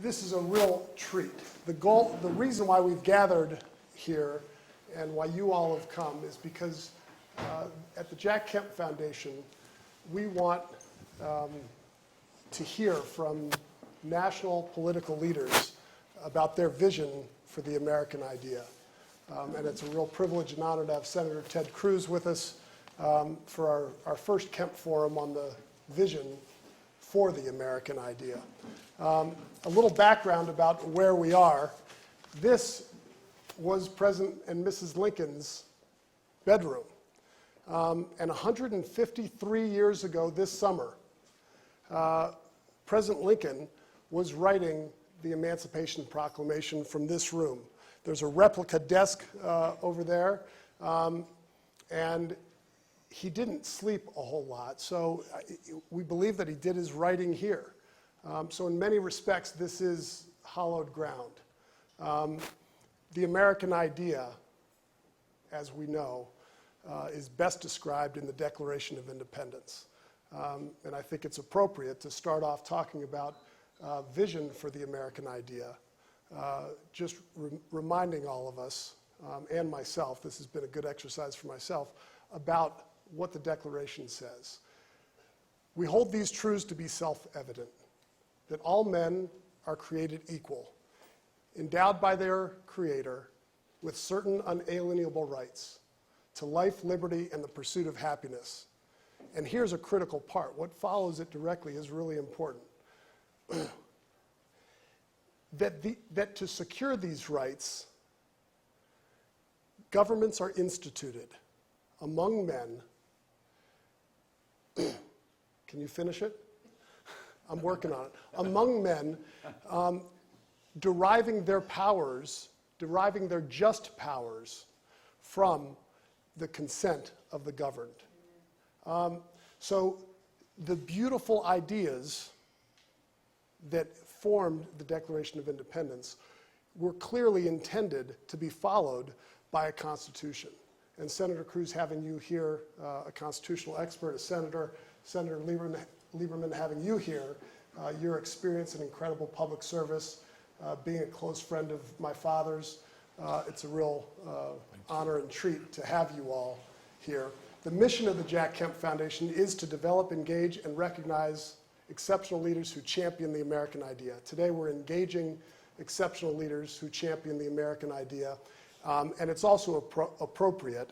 This is a real treat. The reason why we've gathered here and why you all have come is because at the Jack Kemp Foundation, we want to hear from national political leaders about their vision for the American idea. And it's a real privilege and honor to have Senator Ted Cruz with us for our first Kemp Forum on the vision for the American idea. A little background about where we are. This was President and Mrs. Lincoln's bedroom. And 153 years ago this summer, President Lincoln was writing the Emancipation Proclamation from this room. There's a replica desk over there, and he didn't sleep a whole lot, so we believe that he did his writing here. So in many respects, this is hallowed ground. The American idea, as we know, is best described in the Declaration of Independence. And I think it's appropriate to start off talking about vision for the American idea. Just reminding all of us, and myself, this has been a good exercise for myself, about what the Declaration says. We hold these truths to be self-evident, that all men are created equal, endowed by their Creator with certain unalienable rights to life, liberty, and the pursuit of happiness. And here's a critical part. What follows it directly is really important. That to secure these rights, governments are instituted among men. Can you finish it? I'm working on it. Among men, deriving their powers, deriving their just powers from the consent of the governed. So the beautiful ideas that formed the Declaration of Independence were clearly intended to be followed by a constitution. And Senator Cruz, having you here, a constitutional expert, a senator, Senator Lieberman having you here, your experience in incredible public service, being a close friend of my father's, it's a real honor and treat to have you all here. The mission of the Jack Kemp Foundation is to develop, engage, and recognize exceptional leaders who champion the American idea. Today we're engaging exceptional leaders who champion the American idea. And it's also appropriate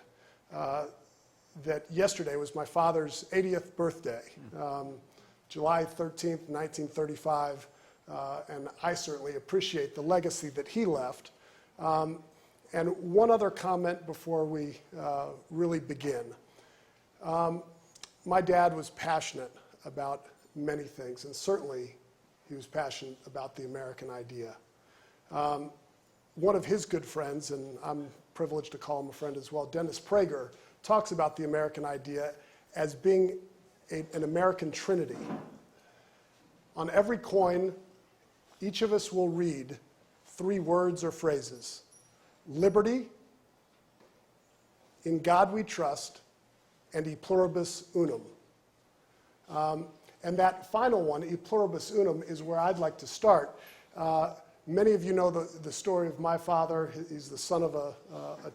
that yesterday was my father's 80th birthday, July 13th, 1935, and I certainly appreciate the legacy that he left. And one other comment before we really begin. My dad was passionate about many things, and certainly he was passionate about the American idea. One of his good friends, and I'm privileged to call him a friend as well, Dennis Prager, talks about the American idea as being an American trinity. On every coin, each of us will read 3 words or phrases: liberty, in God we trust, and e pluribus unum. And that final one, e pluribus unum, is where I'd like to start. Many of you know the story of my father. He's the son of a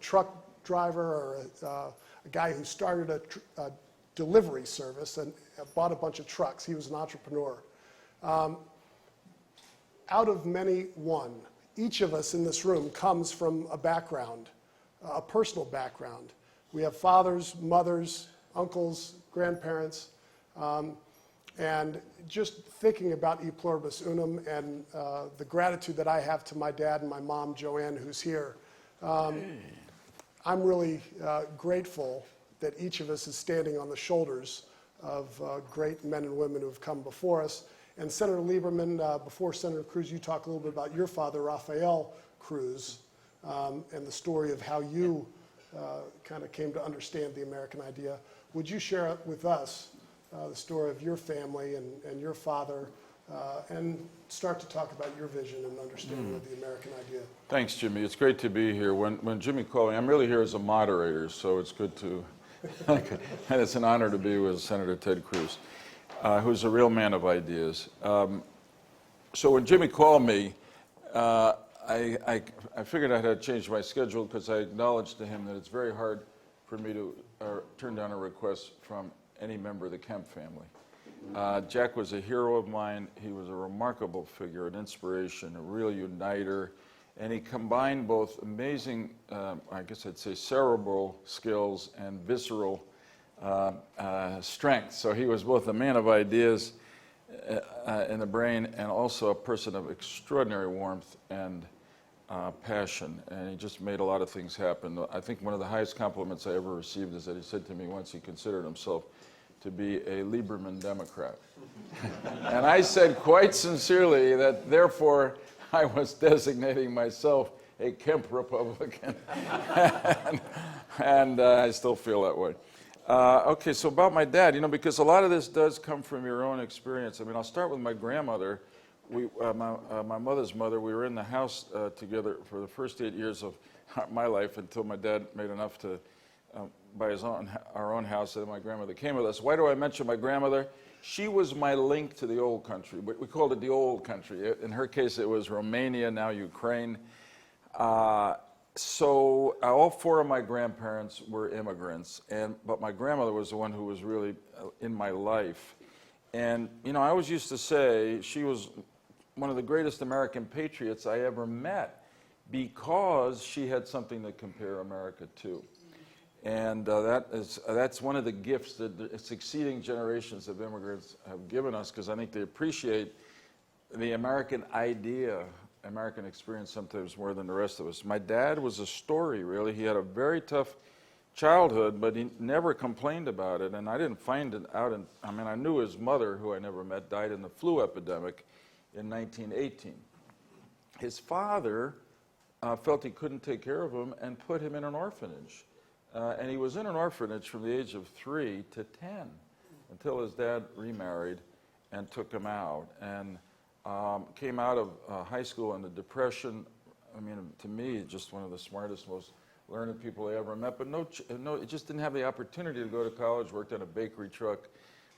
truck driver, or a guy who started a delivery service and bought a bunch of trucks. He was an entrepreneur. Out of many, one. Each of us in this room comes from a background, a personal background. We have fathers, mothers, uncles, grandparents, and just thinking about e pluribus unum and the gratitude that I have to my dad and my mom, Joanne, who's here. I'm really grateful that each of us is standing on the shoulders of great men and women who have come before us. And Senator Lieberman, before Senator Cruz, you talk a little bit about your father, Rafael Cruz, and the story of how you kind of came to understand the American idea. Would you share with us the story of your family and your father, and start to talk about your vision and understanding of the American idea? Thanks, Jimmy. It's great to be here. When Jimmy called me, I'm really here as a moderator, so it's good to, and it's an honor to be with Senator Ted Cruz, who's a real man of ideas. So when Jimmy called me, I figured I'd have to change my schedule because I acknowledged to him that it's very hard for me to turn down a request from any member of the Kemp family. Jack was a hero of mine. He was a remarkable figure, an inspiration, a real uniter, and he combined both amazing, I guess I'd say, cerebral skills and visceral strength. So he was both a man of ideas in the brain and also a person of extraordinary warmth and passion, and he just made a lot of things happen. I think one of the highest compliments I ever received is that he said to me once he considered himself to be a Lieberman Democrat. And I said quite sincerely that therefore I was designating myself a Kemp Republican. and I still feel that way. Okay, so about my dad, because a lot of this does come from your own experience. I mean, I'll start with my grandmother. My mother's mother, we were in the house together for the first 8 years of my life until my dad made enough to buy our own house, and my grandmother came with us. Why do I mention my grandmother? She was my link to the old country. We called it the old country. In her case, it was Romania, now Ukraine. So all four of my grandparents were immigrants, but my grandmother was the one who was really in my life. And, I always used to say she was one of the greatest American patriots I ever met because she had something to compare America to. And that's one of the gifts that the succeeding generations of immigrants have given us, because I think they appreciate the American idea, American experience sometimes more than the rest of us. My dad was a story, really. He had a very tough childhood, but he never complained about it, and I didn't find it out. I knew his mother, who I never met, died in the flu epidemic in 1918. His father felt he couldn't take care of him and put him in an orphanage. And he was in an orphanage from the age of 3 to 10 until his dad remarried and took him out. And came out of high school in the Depression. To me, just one of the smartest, most learned people I ever met. But no, it just didn't have the opportunity to go to college. Worked on a bakery truck,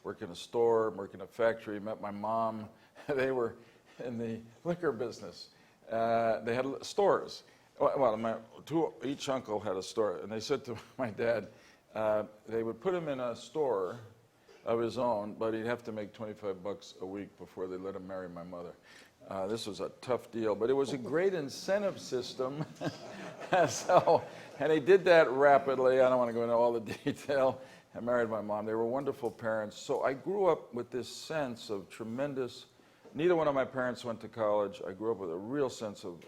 worked in a store, worked in a factory. Met my mom. They were in the liquor business. They had stores. Well, each uncle had a store, and they said to my dad, they would put him in a store of his own, but he'd have to make $25 a week before they let him marry my mother. This was a tough deal, but it was a great incentive system. And he did that rapidly. I don't want to go into all the detail. I married my mom. They were wonderful parents. So I grew up with this sense of tremendous, neither one of my parents went to college. I grew up with a real sense of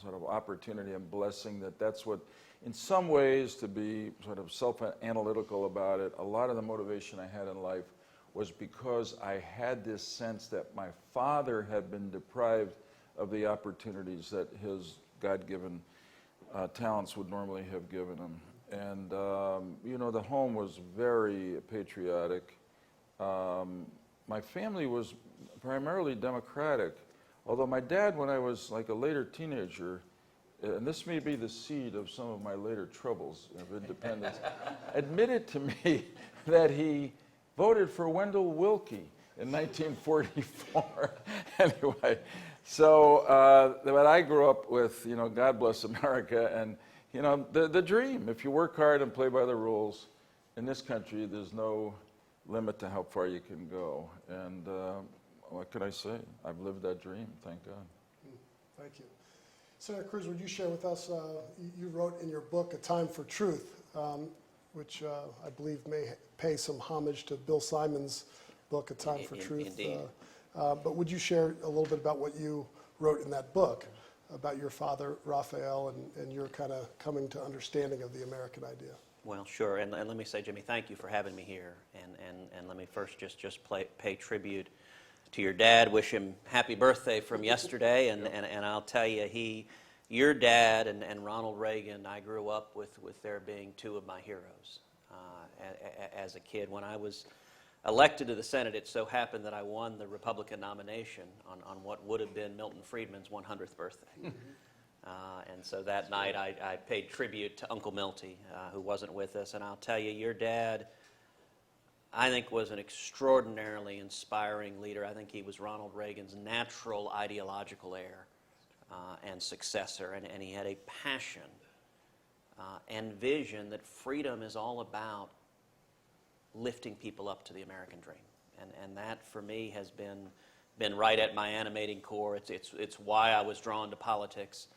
sort of opportunity and blessing, that's what, in some ways, to be sort of self-analytical about it, a lot of the motivation I had in life was because I had this sense that my father had been deprived of the opportunities that his God-given talents would normally have given him. And, the home was very patriotic. My family was primarily Democratic. Although my dad, when I was like a later teenager, and this may be the seed of some of my later troubles of independence, admitted to me that he voted for Wendell Willkie in 1944. Anyway, so but I grew up with, God bless America, and, the dream. If you work hard and play by the rules, in this country, there's no limit to how far you can go. And what can I say? I've lived that dream, thank God. Thank you. Senator Cruz, would you share with us, you wrote in your book, A Time for Truth, which I believe may pay some homage to Bill Simon's book, A Time for Truth. Indeed. But would you share a little bit about what you wrote in that book, about your father, Raphael, and your kind of coming to understanding of the American idea? Well, sure, and let me say, Jimmy, thank you for having me here, and let me first just pay tribute to your dad, wish him happy birthday from yesterday, and I'll tell you, your dad and Ronald Reagan, I grew up with their being two of my heroes as a kid. When I was elected to the Senate, it so happened that I won the Republican nomination on what would have been Milton Friedman's 100th birthday. And so that night I paid tribute to Uncle Milty, who wasn't with us, and I'll tell you, your dad, I think was an extraordinarily inspiring leader. I think he was Ronald Reagan's natural ideological heir and successor, and he had a passion and vision that freedom is all about lifting people up to the American dream. And that, for me, has been right at my animating core. It's why I was drawn to politics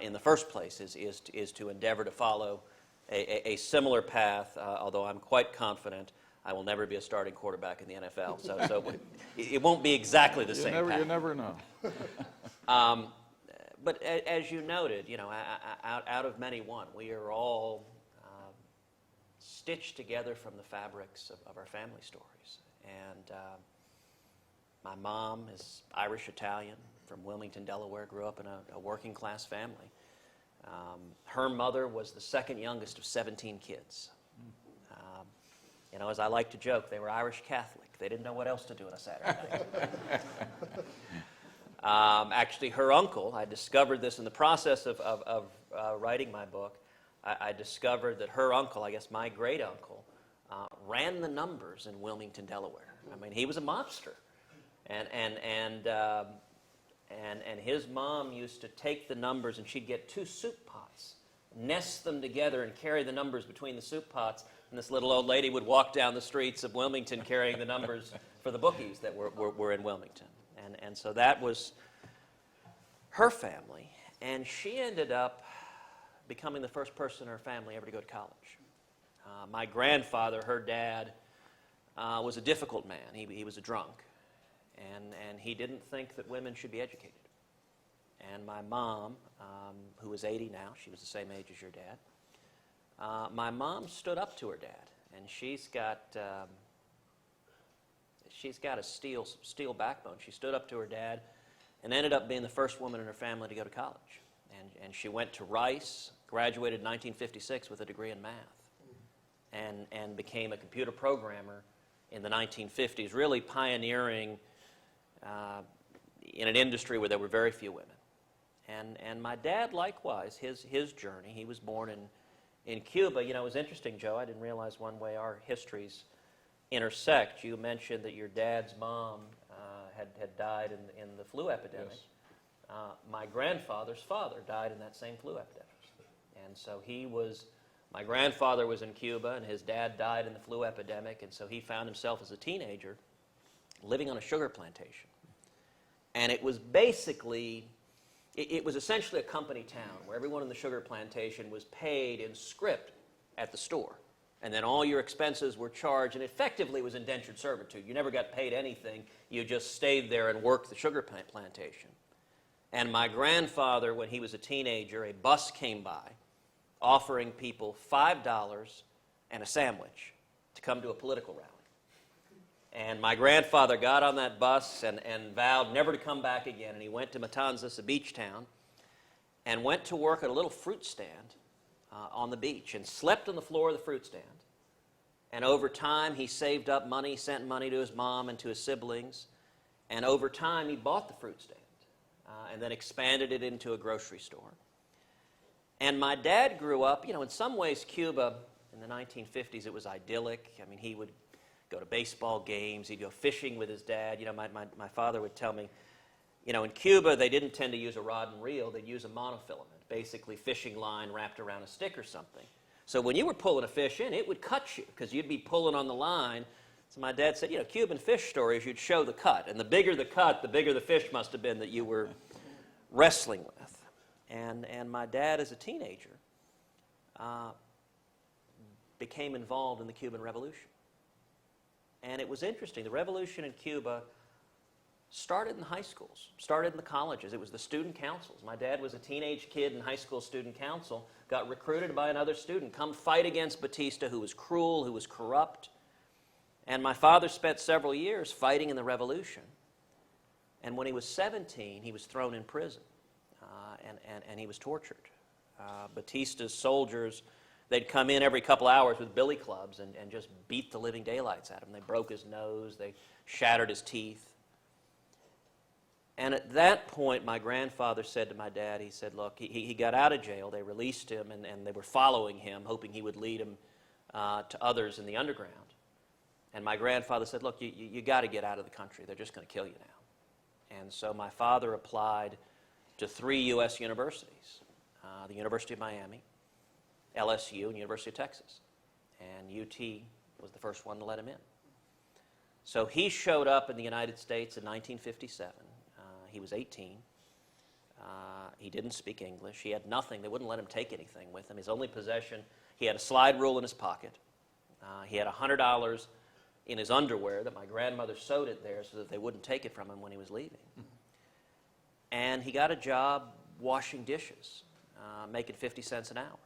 in the first place, is to endeavor to follow a similar path, although I'm quite confident I will never be a starting quarterback in the NFL. So it won't be exactly the same path. You never know. But as you noted, out of many one, we are all stitched together from the fabrics of our family stories. And my mom is Irish-Italian from Wilmington, Delaware, grew up in a working-class family. Her mother was the second youngest of 17 kids. As I like to joke, they were Irish Catholic. They didn't know what else to do on a Saturday night. Actually, her uncle, I discovered this in the process of writing my book, I discovered that her uncle, I guess my great-uncle, ran the numbers in Wilmington, Delaware. I mean, he was a mobster. And his mom used to take the numbers, and she'd get 2 soup pots, nest them together, and carry the numbers between the soup pots. And this little old lady would walk down the streets of Wilmington carrying the numbers for the bookies that were in Wilmington. And so that was her family. And she ended up becoming the first person in her family ever to go to college. My grandfather, her dad, was a difficult man. He was a drunk. And he didn't think that women should be educated. And my mom, who is 80 now, she was the same age as your dad, my mom stood up to her dad. And she's got a steel backbone. She stood up to her dad and ended up being the first woman in her family to go to college. And she went to Rice, graduated in 1956 with a degree in math, and became a computer programmer in the 1950s, really pioneering in an industry where there were very few women. And my dad, likewise, his journey, he was born in Cuba. It was interesting, Joe, I didn't realize one way our histories intersect. You mentioned that your dad's mom had died in the flu epidemic. Yes. My grandfather's father died in that same flu epidemic. And so my grandfather was in Cuba, and his dad died in the flu epidemic, and so he found himself as a teenager living on a sugar plantation. And it was basically, it was essentially a company town where everyone in the sugar plantation was paid in script at the store. And then all your expenses were charged, and effectively was indentured servitude. You never got paid anything. You just stayed there and worked the sugar plantation. And my grandfather, when he was a teenager, a bus came by offering people $5 and a sandwich to come to a political rally. And my grandfather got on that bus and vowed never to come back again. And he went to Matanzas, a beach town, and went to work at a little fruit stand on the beach and slept on the floor of the fruit stand. And over time, he saved up money, sent money to his mom and to his siblings. And over time, he bought the fruit stand and then expanded it into a grocery store. And my dad grew up, in some ways, Cuba in the 1950s, it was idyllic. I mean, he would go to baseball games. He'd go fishing with his dad. My father would tell me, in Cuba, they didn't tend to use a rod and reel. They'd use a monofilament, basically fishing line wrapped around a stick or something. So when you were pulling a fish in, it would cut you because you'd be pulling on the line. So my dad said, Cuban fish stories, you'd show the cut. And the bigger the cut, the bigger the fish must have been that you were wrestling with. And my dad, as a teenager, became involved in the Cuban Revolution. And it was interesting. The revolution in Cuba started in the high schools, started in the colleges. It was the student councils. My dad was a teenage kid in high school student council, got recruited by another student, come fight against Batista, who was cruel, who was corrupt. And my father spent several years fighting in the revolution. And when he was 17, he was thrown in prison, and he was tortured. Batista's soldiers, they'd come in every couple hours with billy clubs and just beat the living daylights out of him. They broke his nose. They shattered his teeth. And at that point, my grandfather said to my dad, he said, look, he got out of jail. They released him, and they were following him, hoping he would lead him to others in the underground. And my grandfather said, look, you got to get out of the country. They're just going to kill you now. And so my father applied to 3 U.S. universities, the University of Miami, LSU, and University of Texas. And UT was the first one to let him in. So he showed up in the United States in 1957. He was 18. He didn't speak English. He had nothing. They wouldn't let him take anything with him. His only possession, he had a slide rule in his pocket. He had $100 in his underwear that my grandmother sewed it there so that they wouldn't take it from him when he was leaving. And he got a job washing dishes, making 50 cents an hour.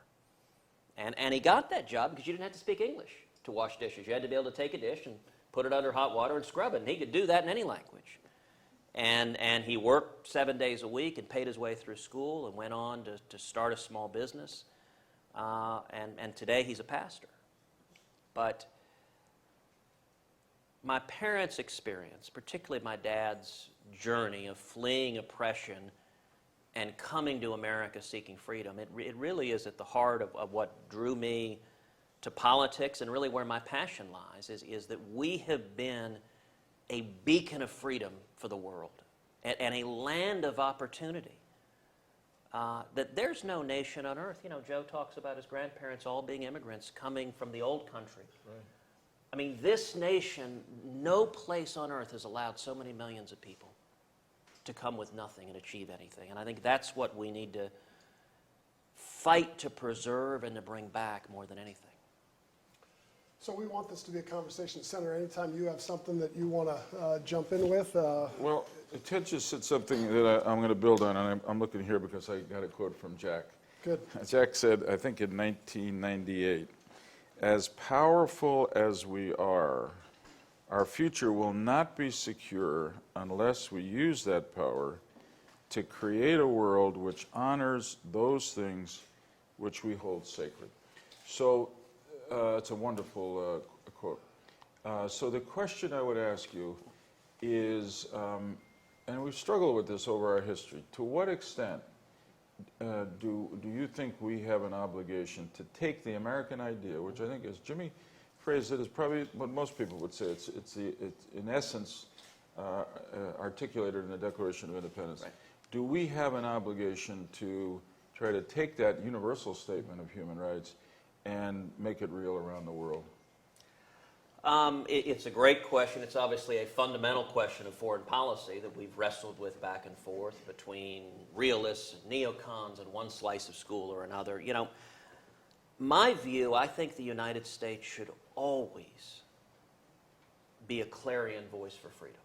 And he got that job because you didn't have to speak English to wash dishes. You had to be able to take a dish and put it under hot water and scrub it. And he could do that in any language. And he worked 7 days a week and paid his way through school and went on to start a small business. And today he's a pastor. But my parents' experience, particularly my dad's journey of fleeing oppression and coming to America seeking freedom, it really is at the heart of what drew me to politics, and really where my passion lies, is that we have been a beacon of freedom for the world and a land of opportunity. That there's no nation on earth. You know, Joe talks about his grandparents all being immigrants coming from the old country. Right. I mean, this nation, no place on earth has allowed so many millions of people to come with nothing and achieve anything. And I think that's what we need to fight to preserve and to bring back more than anything. So we want this to be a conversation center. Anytime you have something that you want to jump in with. Well, Ted just said something that I'm going to build on, and I'm looking here because I got a quote from Jack. Good. Jack said, I think in 1998, as powerful as we are, our future will not be secure unless we use that power to create a world which honors those things which we hold sacred. So it's a wonderful quote. So the question I would ask you is, and we've struggled with this over our history, to what extent do you think we have an obligation to take the American idea, which I think, as Jimmy phrased it, is probably what most people would say. It's in essence articulated in the Declaration of Independence. Right. Do we have an obligation to try to take that universal statement of human rights and make it real around the world? It's a great question. It's obviously a fundamental question of foreign policy that we've wrestled with back and forth between realists and neocons and one slice of school or another. You know, my view, I think the United States should always be a clarion voice for freedom.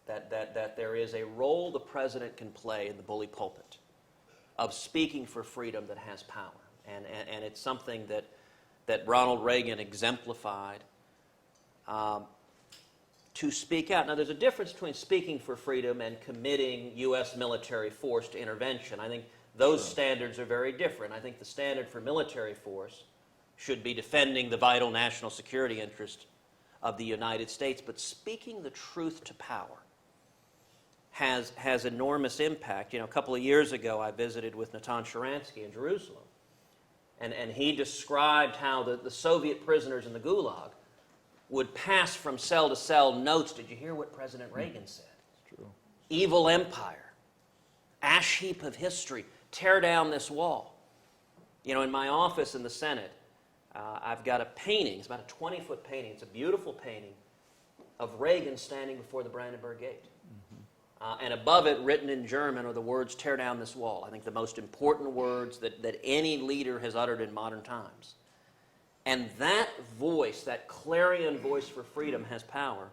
That there is a role the president can play in the bully pulpit of speaking for freedom that has power. And it's something that Ronald Reagan exemplified. To speak out. Now, there's a difference between speaking for freedom and committing U.S. military force to intervention. I think those standards are very different. I think the standard for military force should be defending the vital national security interest of the United States, but speaking the truth to power has enormous impact. You know, a couple of years ago, I visited with Natan Sharansky in Jerusalem, and he described how the Soviet prisoners in the Gulag would pass from cell to cell notes. Did you hear what President Reagan said? It's true. Evil empire, ash heap of history, tear down this wall. You know, in my office in the Senate, I've got a painting. It's about a 20-foot painting. It's a beautiful painting of Reagan standing before the Brandenburg Gate. Mm-hmm. And above it, written in German, are the words, tear down this wall. I think the most important words that any leader has uttered in modern times. And that voice, that clarion voice for freedom, has power.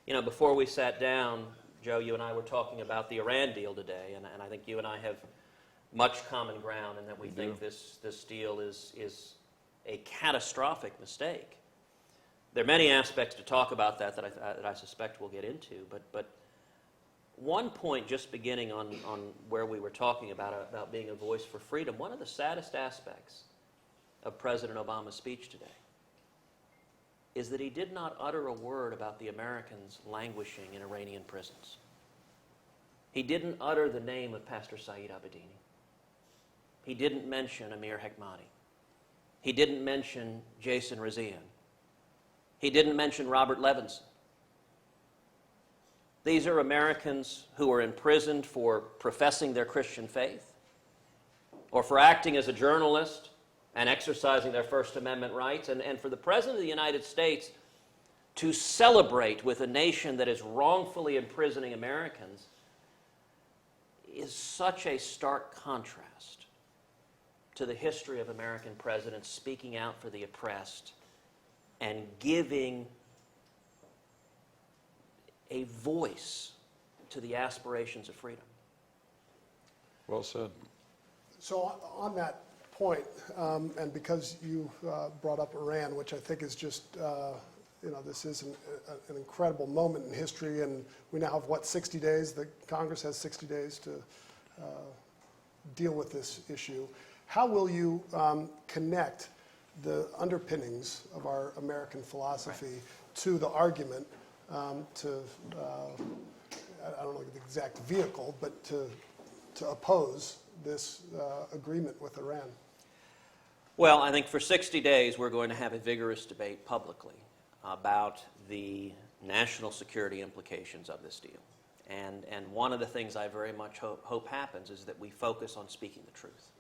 You know, before we sat down, Joe, you and I were talking about the Iran deal today, and I think you and I have much common ground in that we think this deal is a catastrophic mistake. There are many aspects to talk about that I suspect we'll get into, but one point, just beginning on where we were talking about being a voice for freedom, one of the saddest aspects of President Obama's speech today is that he did not utter a word about the Americans languishing in Iranian prisons. He didn't utter the name of Pastor Saeed Abedini. He didn't mention Amir Hekmati. He didn't mention Jason Razian. He didn't mention Robert Levinson. These are Americans who are imprisoned for professing their Christian faith or for acting as a journalist and exercising their First Amendment rights. And for the President of the United States to celebrate with a nation that is wrongfully imprisoning Americans is such a stark contrast to the history of American presidents speaking out for the oppressed and giving a voice to the aspirations of freedom. Well said. So on that point, and because you brought up Iran, which I think is just, this is an incredible moment in history, and we now have, 60 days? The Congress has 60 days to deal with this issue. How will you connect the underpinnings of our American philosophy to the argument I don't know the exact vehicle, but to oppose this agreement with Iran? Well, I think for 60 days we're going to have a vigorous debate publicly about the national security implications of this deal. And one of the things I very much hope happens is that we focus on speaking the truth.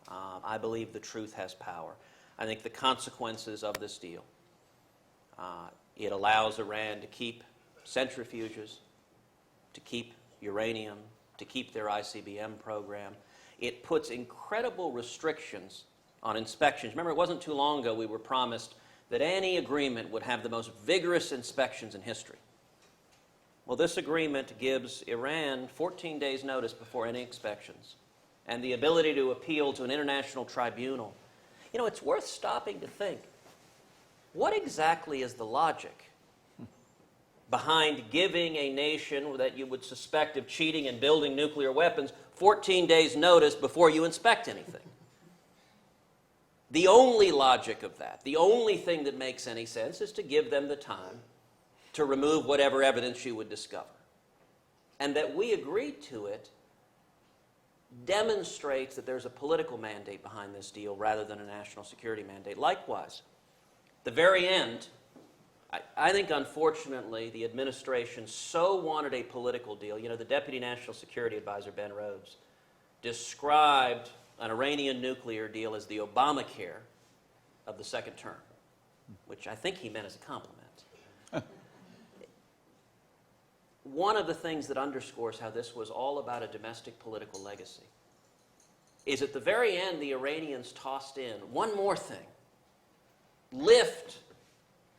I believe the truth has power. I think the consequences of this deal, it allows Iran to keep centrifuges, to keep uranium, to keep their ICBM program. It puts incredible restrictions on inspections. Remember, it wasn't too long ago we were promised that any agreement would have the most vigorous inspections in history. Well, this agreement gives Iran 14 days' notice before any inspections and the ability to appeal to an international tribunal. You know, it's worth stopping to think, what exactly is the logic behind giving a nation that you would suspect of cheating and building nuclear weapons 14 days' notice before you inspect anything? The only logic of that, the only thing that makes any sense, is to give them the time to remove whatever evidence you would discover. And that we agreed to it demonstrates that there's a political mandate behind this deal rather than a national security mandate. Likewise, the very end, I think unfortunately the administration so wanted a political deal. You know, the Deputy National Security Advisor, Ben Rhodes, described an Iranian nuclear deal as the Obamacare of the second term, which I think he meant as a compliment. One of the things that underscores how this was all about a domestic political legacy is at the very end the Iranians tossed in one more thing: lift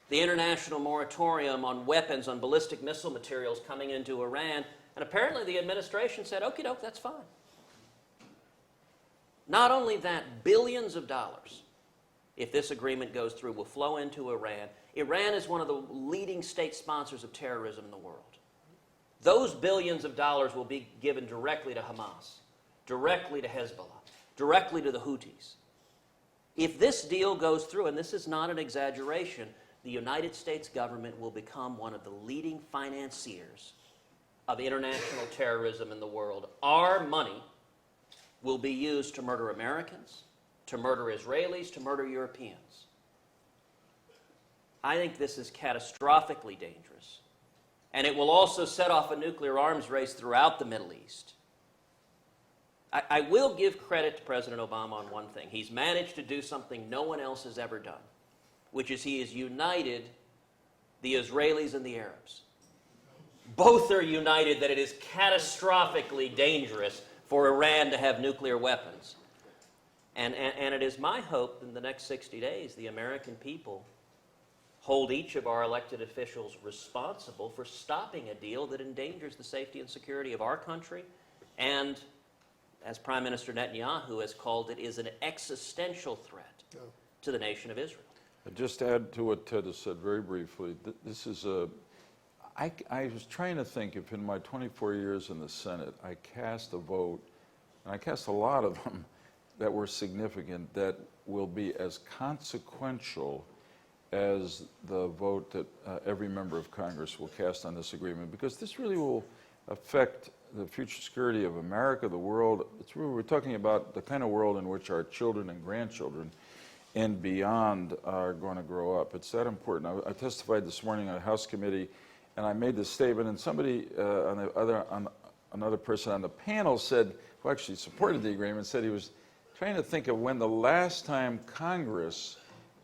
the international moratorium on weapons, on ballistic missile materials coming into Iran. And apparently the administration said, okie doke, that's fine. Not only that, billions of dollars, if this agreement goes through, will flow into Iran. Iran is one of the leading state sponsors of terrorism in the world. Those billions of dollars will be given directly to Hamas, directly to Hezbollah, directly to the Houthis. If this deal goes through, and this is not an exaggeration, the United States government will become one of the leading financiers of international terrorism in the world. Our money will be used to murder Americans, to murder Israelis, to murder Europeans. I think this is catastrophically dangerous. And it will also set off a nuclear arms race throughout the Middle East. I will give credit to President Obama on one thing. He's managed to do something no one else has ever done, which is he has united the Israelis and the Arabs. Both are united that it is catastrophically dangerous for Iran to have nuclear weapons. And it is my hope in the next 60 days the American people hold each of our elected officials responsible for stopping a deal that endangers the safety and security of our country, and, as Prime Minister Netanyahu has called it, is an existential threat to the nation of Israel. I'd just add to what Ted has said very briefly. This is I was trying to think if in my 24 years in the Senate I cast a vote, and I cast a lot of them that were significant, that will be as consequential as the vote that every member of Congress will cast on this agreement, because this really will affect the future security of America, the world. We're talking about the kind of world in which our children and grandchildren and beyond are going to grow up. It's that important. I testified this morning on a House committee, and I made this statement, and somebody, another person on the panel said, who actually supported the agreement, said he was trying to think of when the last time Congress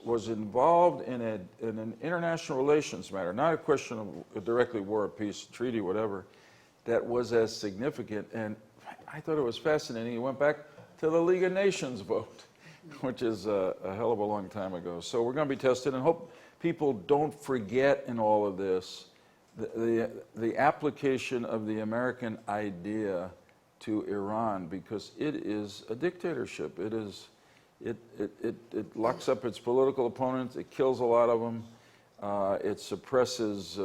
was involved in an international relations matter, not a question of directly war or peace, treaty, whatever, that was as significant. And I thought it was fascinating. He went back to the League of Nations vote, which is a hell of a long time ago. So we're going to be tested, and hope people don't forget in all of this the application of the American idea to Iran, because it is a dictatorship. It locks up its political opponents. It kills a lot of them. It suppresses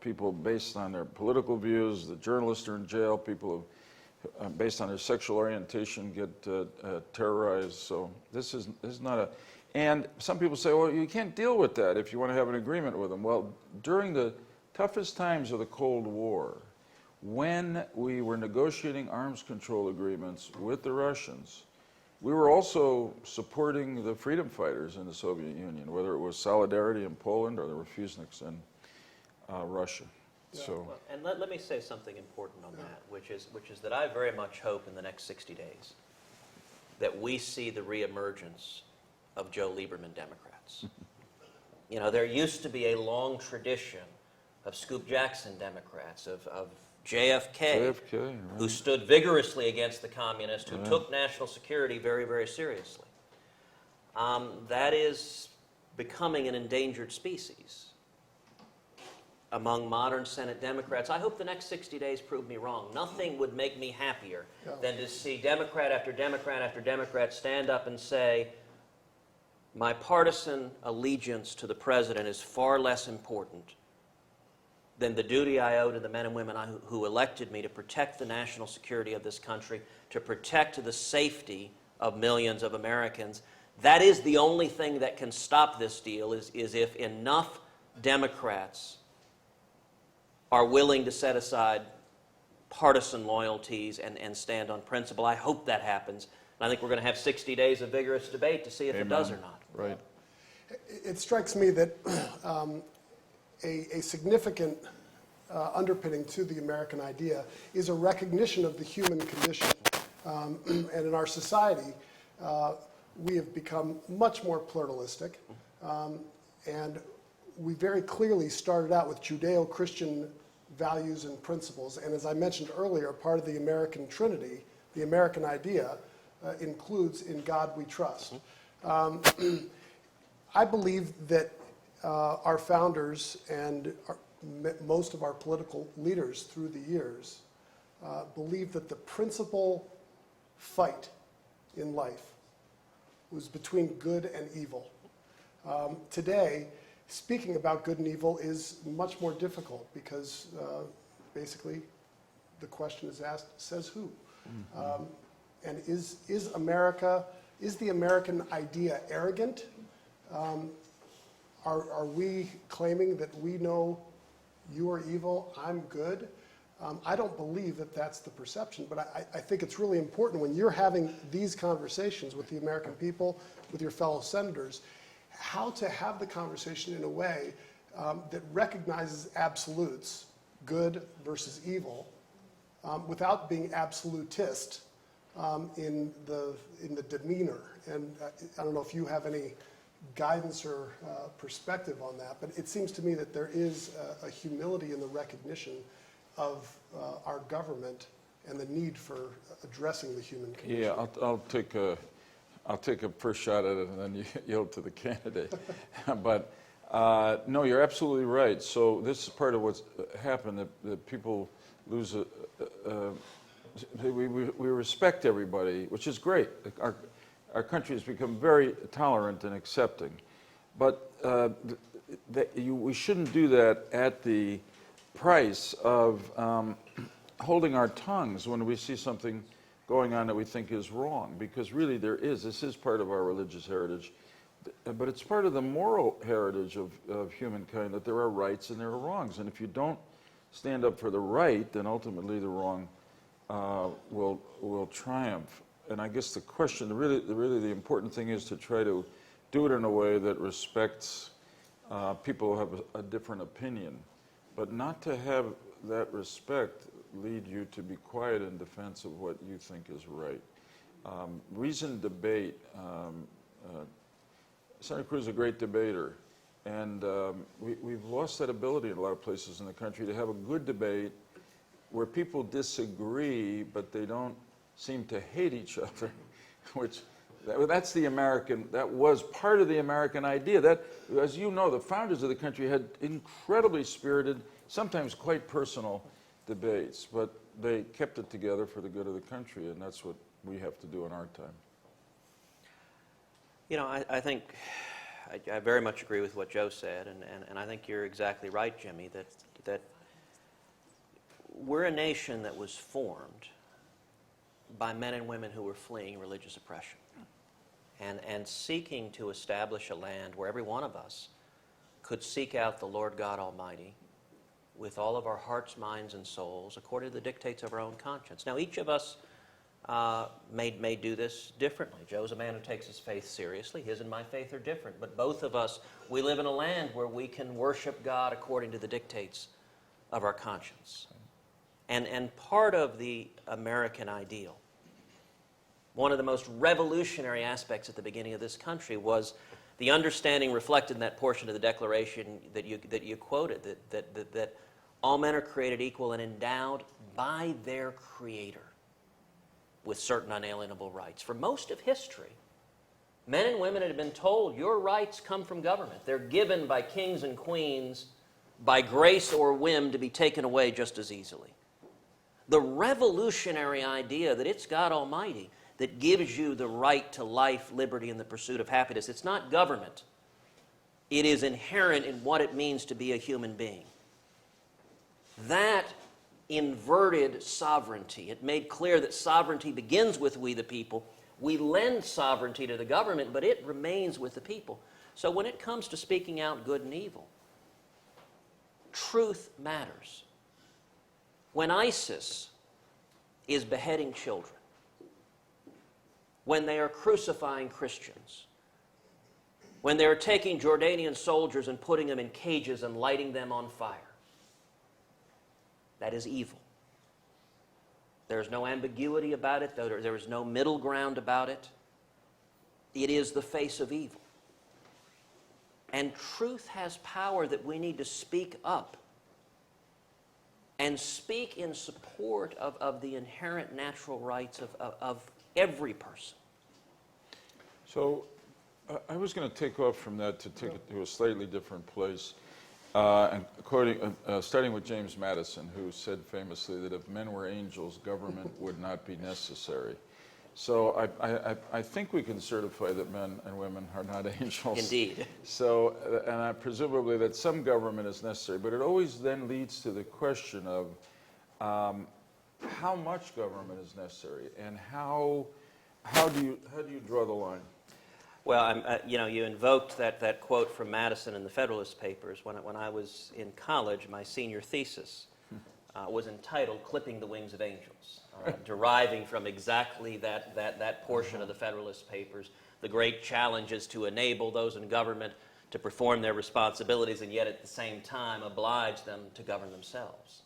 people based on their political views. The journalists are in jail. People based on their sexual orientation get terrorized. So this is not a... And some people say, well, you can't deal with that if you want to have an agreement with them. Well, during the toughest times of the Cold War, when we were negotiating arms control agreements with the Russians, we were also supporting the freedom fighters in the Soviet Union, whether it was Solidarity in Poland or the Refuseniks in Russia. Yeah. So, Well, and let me say something important on that, which is that I very much hope in the next 60 days that we see the reemergence of Joe Lieberman Democrats. You know, there used to be a long tradition of Scoop Jackson Democrats, of JFK, right. who stood vigorously against the communists, who took national security very, very seriously. That is becoming an endangered species among modern Senate Democrats. I hope the next 60 days prove me wrong. Nothing would make me happier than to see Democrat after Democrat after Democrat stand up and say, my partisan allegiance to the president is far less important than the duty I owe to the men and women who elected me to protect the national security of this country, to protect the safety of millions of Americans. That is the only thing that can stop this deal, is if enough Democrats are willing to set aside partisan loyalties and stand on principle. I hope that happens. And I think we're going to have 60 days of vigorous debate to see if it does or not. Right. It strikes me that a significant underpinning to the American idea is a recognition of the human condition. And in our society, we have become much more pluralistic. And we very clearly started out with Judeo-Christian values and principles. And as I mentioned earlier, part of the American Trinity, the American idea, includes "In God We Trust." I believe that our founders and most of our political leaders through the years believe that the principal fight in life was between good and evil. Today, speaking about good and evil is much more difficult because basically the question is asked, says who? Mm-hmm. And is the American idea arrogant? Are we claiming that we know you are evil, I'm good? I don't believe that that's the perception, but I think it's really important when you're having these conversations with the American people, with your fellow senators, how to have the conversation in a way that recognizes absolutes, good versus evil, without being absolutist in the demeanor. And I don't know if you have any guidance or perspective on that, but it seems to me that there is a humility in the recognition of our government and the need for addressing the human condition. Yeah, I'll take a first shot at it, and then you yield to the candidate. But no, you're absolutely right. So this is part of what's happened, that people lose we respect everybody, which is great. Our country has become very tolerant and accepting, but we shouldn't do that at the price of holding our tongues when we see something going on that we think is wrong, because really this is part of our religious heritage, but it's part of the moral heritage of humankind, that there are rights and there are wrongs, and if you don't stand up for the right, then ultimately the wrong will triumph. And I guess the question, really the important thing is to try to do it in a way that respects people who have a different opinion, but not to have that respect lead you to be quiet in defense of what you think is right. Reasoned debate. Senator Cruz is a great debater, and we've lost that ability in a lot of places in the country to have a good debate where people disagree, but they don't seem to hate each other, which that's the American, that was part of the American idea. That, as you know, the founders of the country had incredibly spirited, sometimes quite personal debates, but they kept it together for the good of the country, and that's what we have to do in our time. You know, I think I very much agree with what Joe said, and I think you're exactly right, Jimmy, that we're a nation that was formed by men and women who were fleeing religious oppression and seeking to establish a land where every one of us could seek out the Lord God Almighty with all of our hearts, minds, and souls according to the dictates of our own conscience. Now, each of us may do this differently. Joe's a man who takes his faith seriously. His and my faith are different. But both of us, we live in a land where we can worship God according to the dictates of our conscience. And part of the American ideal, one of the most revolutionary aspects at the beginning of this country was the understanding reflected in that portion of the Declaration that you quoted, that all men are created equal and endowed by their Creator with certain unalienable rights. For most of history, men and women had been told, your rights come from government. They're given by kings and queens by grace or whim to be taken away just as easily. The revolutionary idea that it's God Almighty that gives you the right to life, liberty, and the pursuit of happiness. It's not government. It is inherent in what it means to be a human being. That inverted sovereignty. It made clear that sovereignty begins with we the people. We lend sovereignty to the government, but it remains with the people. So when it comes to speaking out good and evil, truth matters. When ISIS is beheading children, when they are crucifying Christians, when they are taking Jordanian soldiers and putting them in cages and lighting them on fire, that is evil. There's no ambiguity about it. There is no middle ground about it. It is the face of evil. And truth has power that we need to speak up and speak in support of the inherent natural rights of every person. So I was going to take off from that to take it to a slightly different place. And starting with James Madison, who said famously that if men were angels, government would not be necessary. So I think we can certify that men and women are not angels. Indeed. So, and presumably that some government is necessary, but it always then leads to the question of how much government is necessary, and how do you draw the line? Well, you invoked that quote from Madison in the Federalist Papers. When I was in college, my senior thesis was entitled "Clipping the Wings of Angels," deriving from exactly that portion of the Federalist Papers. The great challenge is to enable those in government to perform their responsibilities, and yet at the same time oblige them to govern themselves.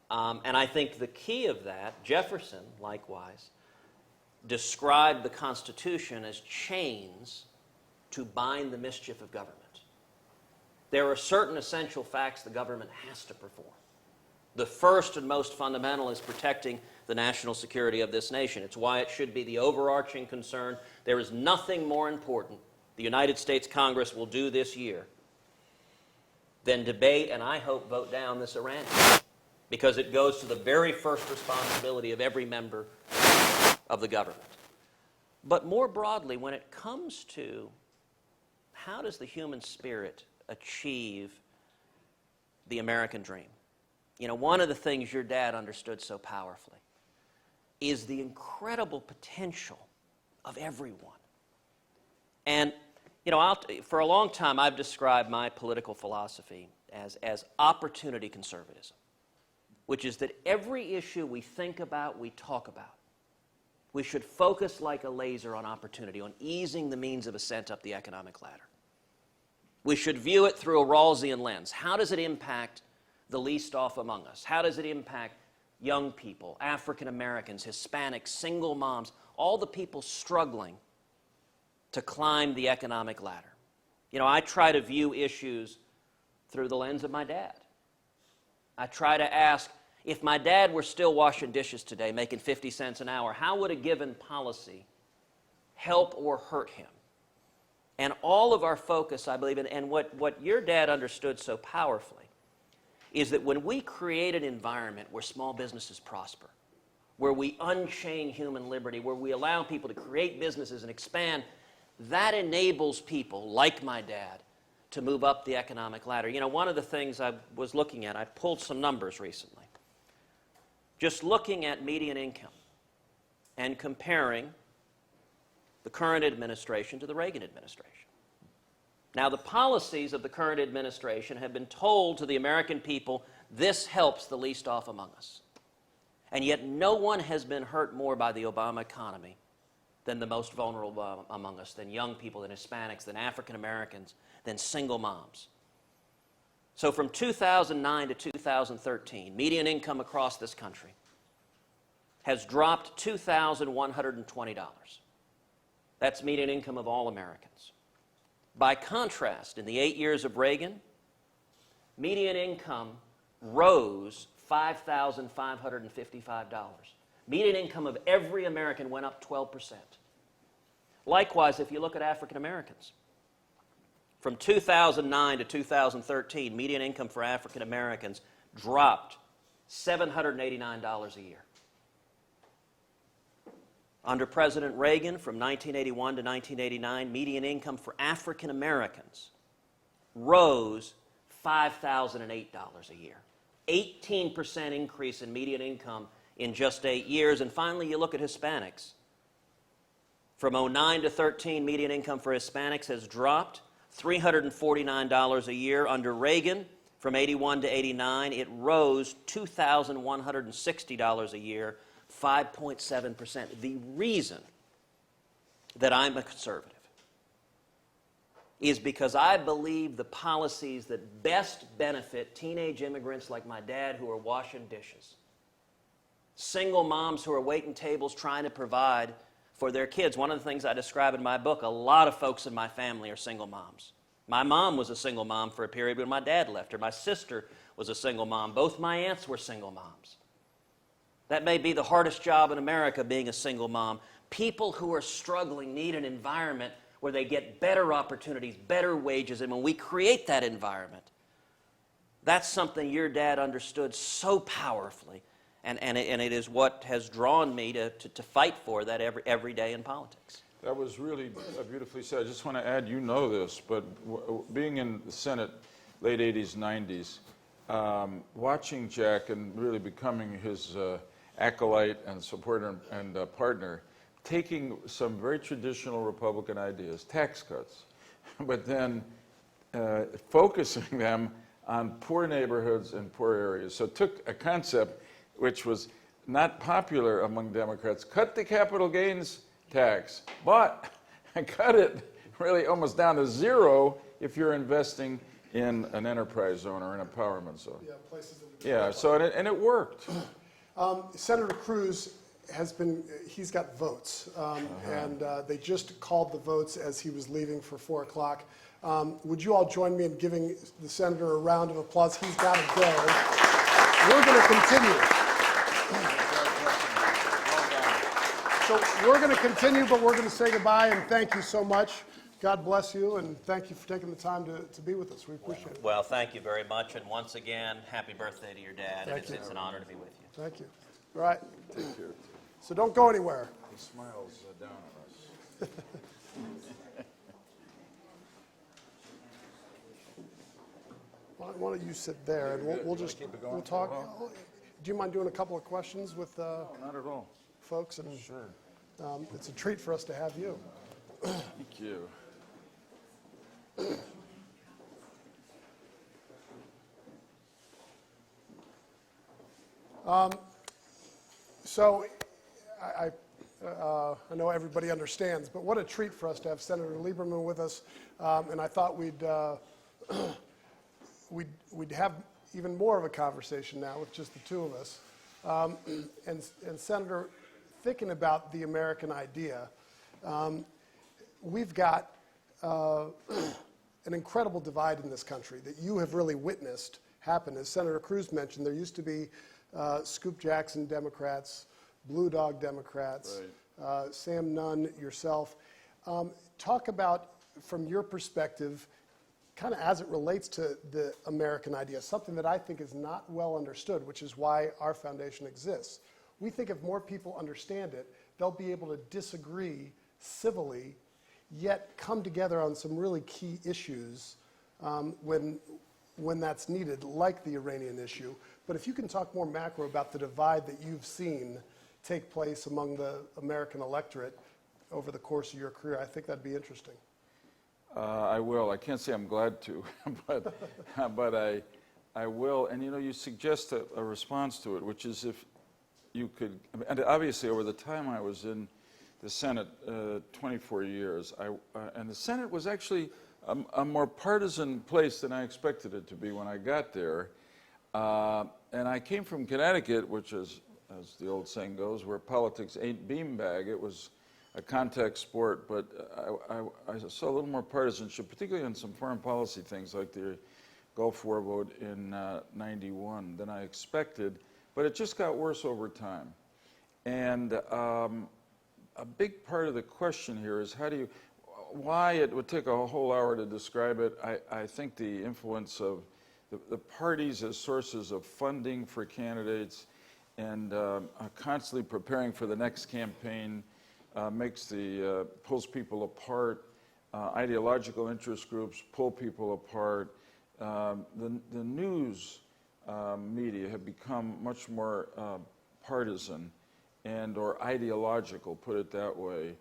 And I think the key of that, Jefferson, likewise, described the Constitution as chains to bind the mischief of government. There are certain essential facts the government has to perform. The first and most fundamental is protecting the national security of this nation. It's why it should be the overarching concern. There is nothing more important the United States Congress will do this year than debate and, I hope, vote down this Iran deal, because it goes to the very first responsibility of every member of the government. But more broadly, when it comes to how does the human spirit achieve the American dream, one of the things your dad understood so powerfully is the incredible potential of everyone. And, for a long time, I've described my political philosophy as opportunity conservatism, which is that every issue we think about, we talk about. We should focus like a laser on opportunity, on easing the means of ascent up the economic ladder. We should view it through a Rawlsian lens. How does it impact the least off among us? How does it impact young people, African Americans, Hispanics, single moms, all the people struggling to climb the economic ladder? You know, I try to view issues through the lens of my dad. I try to ask, if my dad were still washing dishes today, making 50 cents an hour, how would a given policy help or hurt him? And all of our focus, I believe, and what your dad understood so powerfully, is that when we create an environment where small businesses prosper, where we unchain human liberty, where we allow people to create businesses and expand, that enables people like my dad to move up the economic ladder. You know, one of the things I was looking at, I pulled some numbers recently, just looking at median income and comparing the current administration to the Reagan administration. Now, the policies of the current administration have been told to the American people, this helps the least off among us. And yet no one has been hurt more by the Obama economy than the most vulnerable among us, than young people, than Hispanics, than African Americans, than single moms. So from 2009 to 2013, median income across this country has dropped $2,120. That's median income of all Americans. By contrast, in the 8 years of Reagan, median income rose $5,555. Median income of every American went up 12%. Likewise, if you look at African Americans, from 2009 to 2013, median income for African Americans dropped $789 a year. Under President Reagan, from 1981 to 1989, median income for African Americans rose $5,008 a year. 18% increase in median income in just 8 years. And finally, you look at Hispanics. From 2009 to 13, median income for Hispanics has dropped $349 a year. Under Reagan, from 81 to 89, it rose $2,160 a year, 5.7%. The reason that I'm a conservative is because I believe the policies that best benefit teenage immigrants like my dad who are washing dishes, single moms who are waiting tables trying to provide for their kids. One of the things I describe in my book, a lot of folks in my family are single moms. My mom was a single mom for a period when my dad left her. My sister was a single mom. Both my aunts were single moms. That may be the hardest job in America, being a single mom. People who are struggling need an environment where they get better opportunities, better wages, and when we create that environment, that's something your dad understood so powerfully, and it is what has drawn me to fight for that every day in politics. That was really beautifully said. I just want to add, you know this, but being in the Senate late 80s, 90s, watching Jack and really becoming his acolyte and supporter and partner, taking some very traditional Republican ideas, tax cuts, but then focusing them on poor neighborhoods and poor areas. So took a concept which was not popular among Democrats, cut the capital gains tax, but cut it really almost down to zero if you're investing in an enterprise zone or an empowerment zone. Yeah, places that Yeah, so and it worked. Senator Cruz he's got votes, and they just called the votes as he was leaving for 4 o'clock. Would you all join me in giving the senator a round of applause? He's got to go. We're going to continue. So we're going to continue, but we're going to say goodbye, and thank you so much. God bless you, and thank you for taking the time to be with us. We appreciate it. Well, thank you very much, and once again, happy birthday to your dad. Thank you. It's an honor to be with you. Thank you. All right. Take care. So don't go anywhere. He smiles down at us. Why don't you sit there, and we'll just keep it going we'll for a talk. while? Do you mind doing a couple of questions with No, not at all. folks? And Sure. it's a treat for us to have you. Thank you. So I I know everybody understands, but what a treat for us to have Senator Lieberman with us. And I thought we'd have even more of a conversation now with just the two of us. And Senator, thinking about the American idea, we've got an incredible divide in this country that you have really witnessed happen. As Senator Cruz mentioned, there used to be Scoop Jackson Democrats, Blue Dog Democrats, Sam Nunn, yourself. Talk about, from your perspective, kind of as it relates to the American idea, something that I think is not well understood, which is why our foundation exists. We think if more people understand it, they'll be able to disagree civilly, yet come together on some really key issues when that's needed, like the Iranian issue. But if you can talk more macro about the divide that you've seen take place among the American electorate over the course of your career, I think that'd be interesting. I will. I can't say I'm glad to, but I will. And you suggest a response to it, which is if you could, and obviously over the time I was in the Senate, 24 years, and the Senate was actually a more partisan place than I expected it to be when I got there. And I came from Connecticut, which is, as the old saying goes, where politics ain't beanbag. It was a contact sport, but I saw a little more partisanship, particularly on some foreign policy things like the Gulf War vote in '91 than I expected. But it just got worse over time. And a big part of the question here is why it would take a whole hour to describe it. I think the influence of the parties as sources of funding for candidates and constantly preparing for the next campaign pulls people apart. Ideological interest groups pull people apart. The news media have become much more partisan or ideological, put it that way.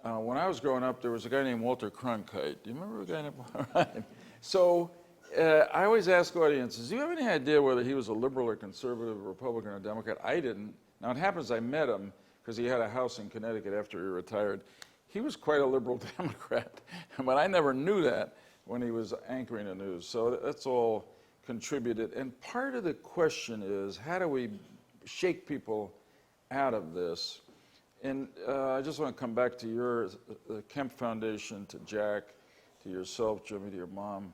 When I was growing up, there was a guy named Walter Cronkite. Do you remember a guy named Walter? So I always ask audiences, do you have any idea whether he was a liberal or conservative, a Republican or Democrat? I didn't. Now, it happens I met him because he had a house in Connecticut after he retired. He was quite a liberal Democrat, but I never knew that when he was anchoring the news. So that's all contributed. And part of the question is, how do we shake people out of this? And I just want to come back to the Kemp Foundation, to Jack, to yourself, Jimmy, to your mom.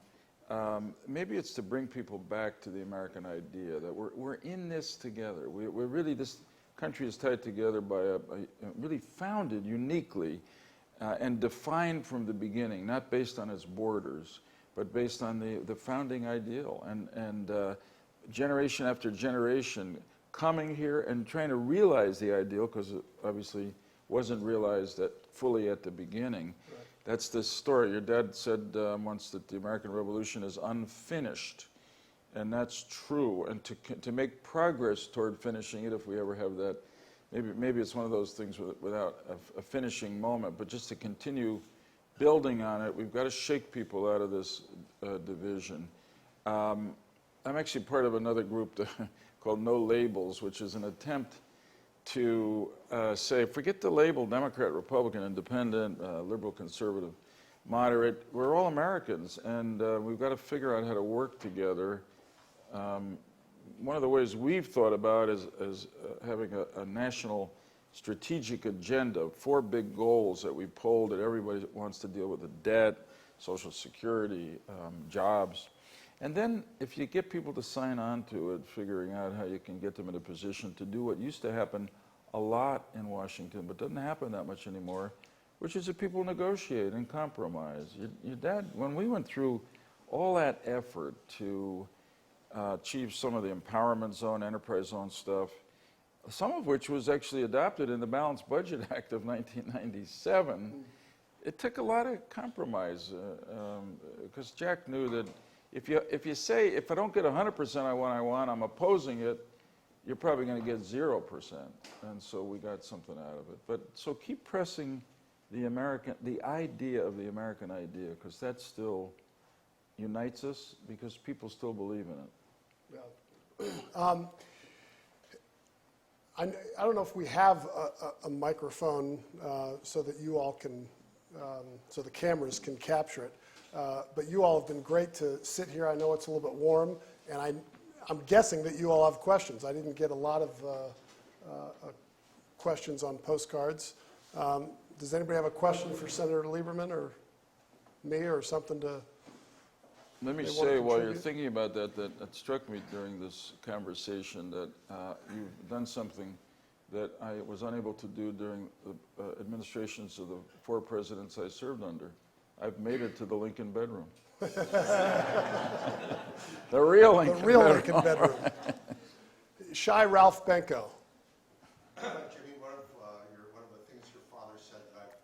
Maybe it's to bring people back to the American idea that we're in this together. We're really, this country is tied together by really founded uniquely and defined from the beginning, not based on its borders, but based on the founding ideal. And generation after generation coming here and trying to realize the ideal, because it obviously wasn't realized fully at the beginning. Right. That's the story. Your dad said once that the American Revolution is unfinished, and that's true. And to make progress toward finishing it, if we ever have that, maybe it's one of those things without a finishing moment, but just to continue building on it, we've got to shake people out of this division. I'm actually part of another group called No Labels, which is an attempt to say, forget the label Democrat, Republican, Independent, Liberal, Conservative, Moderate. We're all Americans, and we've got to figure out how to work together. One of the ways we've thought about is having a national strategic agenda, 4 big goals that we polled that everybody wants to deal with: the debt, Social Security, jobs. And then if you get people to sign on to it, figuring out how you can get them in a position to do what used to happen a lot in Washington, but doesn't happen that much anymore, which is that people negotiate and compromise. Your dad, when we went through all that effort to achieve some of the empowerment zone, enterprise zone stuff, some of which was actually adopted in the Balanced Budget Act of 1997, it took a lot of compromise, because Jack knew that if you say, if I don't get 100% of what I want, I'm opposing it, you're probably going to get 0%. And so we got something out of it. But so keep pressing the idea of the American idea, because that still unites us, because people still believe in it. Yeah. I don't know if we have a microphone so that you all can, so the cameras can capture it. But you all have been great to sit here. I know it's a little bit warm, and I'm guessing that you all have questions. I didn't get a lot of questions on postcards. Does anybody have a question for Senator Lieberman or me or something to? Let me They want to say, while you're contribute? thinking about that, that it struck me during this conversation that you've done something that I was unable to do during the administrations of the 4 presidents I served under. I've made it to the Lincoln bedroom. The real Lincoln The real bedroom. Lincoln bedroom. Shy Ralph Benko. Jimmy, one of the things your father said that I've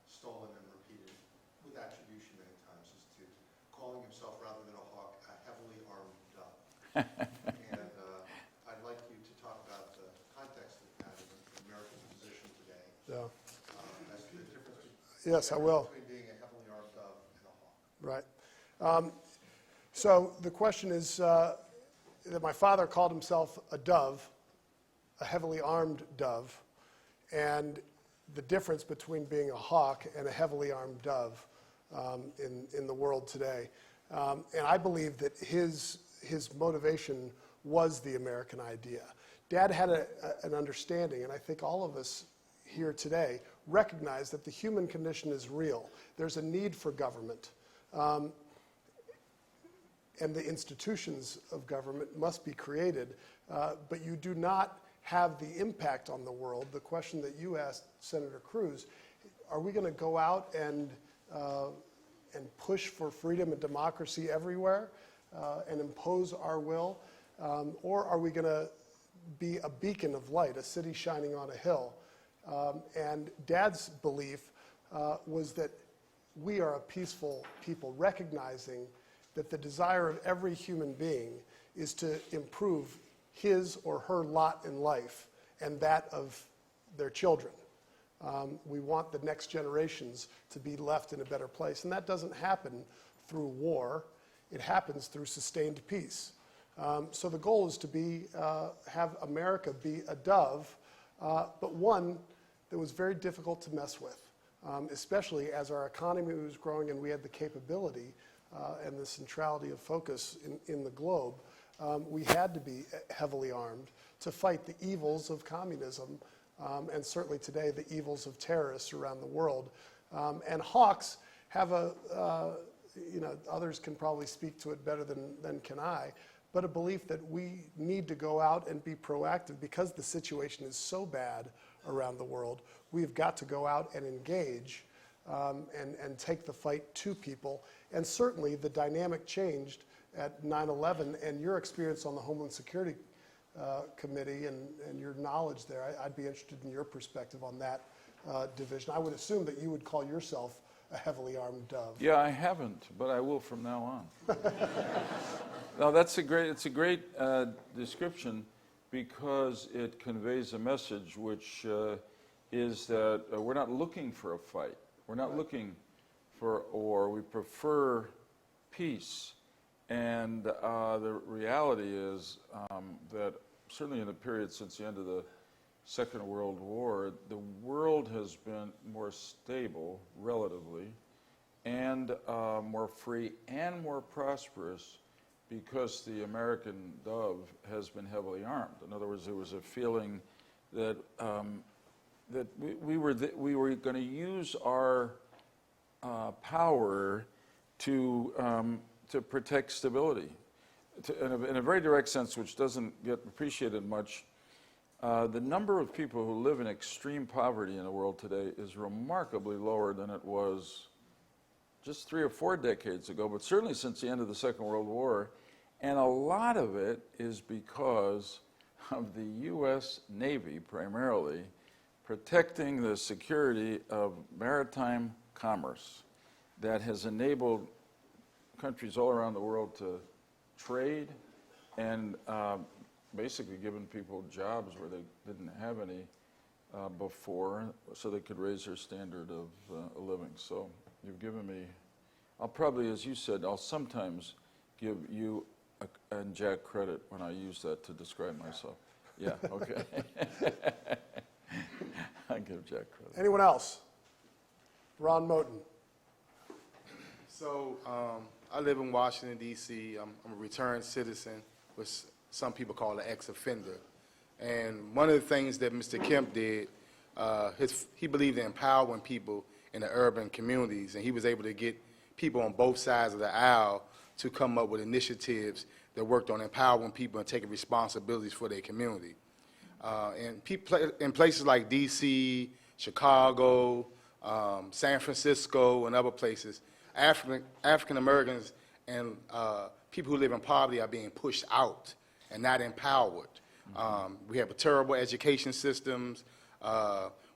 stolen and repeated with attribution many times is to calling himself, rather than a hawk, a heavily armed dove. And I'd like you to talk about the context of that in the American position today. Yeah. As to the difference Yes, I will. between being a heavily armed dove and a hawk. Right. So the question is that my father called himself a dove, a heavily armed dove, and the difference between being a hawk and a heavily armed dove in the world today. And I believe that his motivation was the American idea. Dad had an understanding, and I think all of us here today recognize that the human condition is real. There's a need for government. And the institutions of government must be created, but you do not have the impact on the world. The question that you asked, Senator Cruz, are we going to go out and push for freedom and democracy everywhere and impose our will? Or are we going to be a beacon of light, a city shining on a hill? And Dad's belief was that we are a peaceful people, recognizing that the desire of every human being is to improve his or her lot in life and that of their children. We want the next generations to be left in a better place, and that doesn't happen through war. It happens through sustained peace. So the goal is to have America be a dove, but one that was very difficult to mess with, especially as our economy was growing and we had the capability and the centrality of focus in the globe. We had to be heavily armed to fight the evils of communism, and certainly today the evils of terrorists around the world. And hawks have others can probably speak to it better than can I, but a belief that we need to go out and be proactive because the situation is so bad around the world. We've got to go out and engage and take the fight to people. And certainly the dynamic changed at 9/11, and your experience on the Homeland Security Committee and your knowledge there, I'd be interested in your perspective on that division. I would assume that you would call yourself a heavily armed dove. Yeah, I haven't, but I will from now on. No, it's a great description because it conveys a message which is that we're not looking for a fight. We're not looking for war. We prefer peace. And the reality is that certainly in the period since the end of the Second World War, the world has been more stable, relatively, and more free and more prosperous because the American dove has been heavily armed. In other words, there was a feeling that that we were going to use our power to protect stability. In a very direct sense, which doesn't get appreciated much, the number of people who live in extreme poverty in the world today is remarkably lower than it was just 3 or 4 decades ago, but certainly since the end of the Second World War. And a lot of it is because of the U.S. Navy, primarily, protecting the security of maritime commerce that has enabled countries all around the world to trade and basically given people jobs where they didn't have any before, so they could raise their standard of living. So you've given me, I'll probably, as you said, I'll sometimes give you and Jack credit when I use that to describe myself. Yeah, okay. I give Jack credit. Anyone else? Ron Moten. So I live in Washington, D.C. I'm a returned citizen, which some people call an ex-offender. And one of the things that Mr. Kemp did, he believed in empowering people in the urban communities, and he was able to get people on both sides of the aisle to come up with initiatives that worked on empowering people and taking responsibilities for their community. And in places like D.C., Chicago, San Francisco, and other places, African Americans and people who live in poverty are being pushed out and not empowered. We have terrible education systems.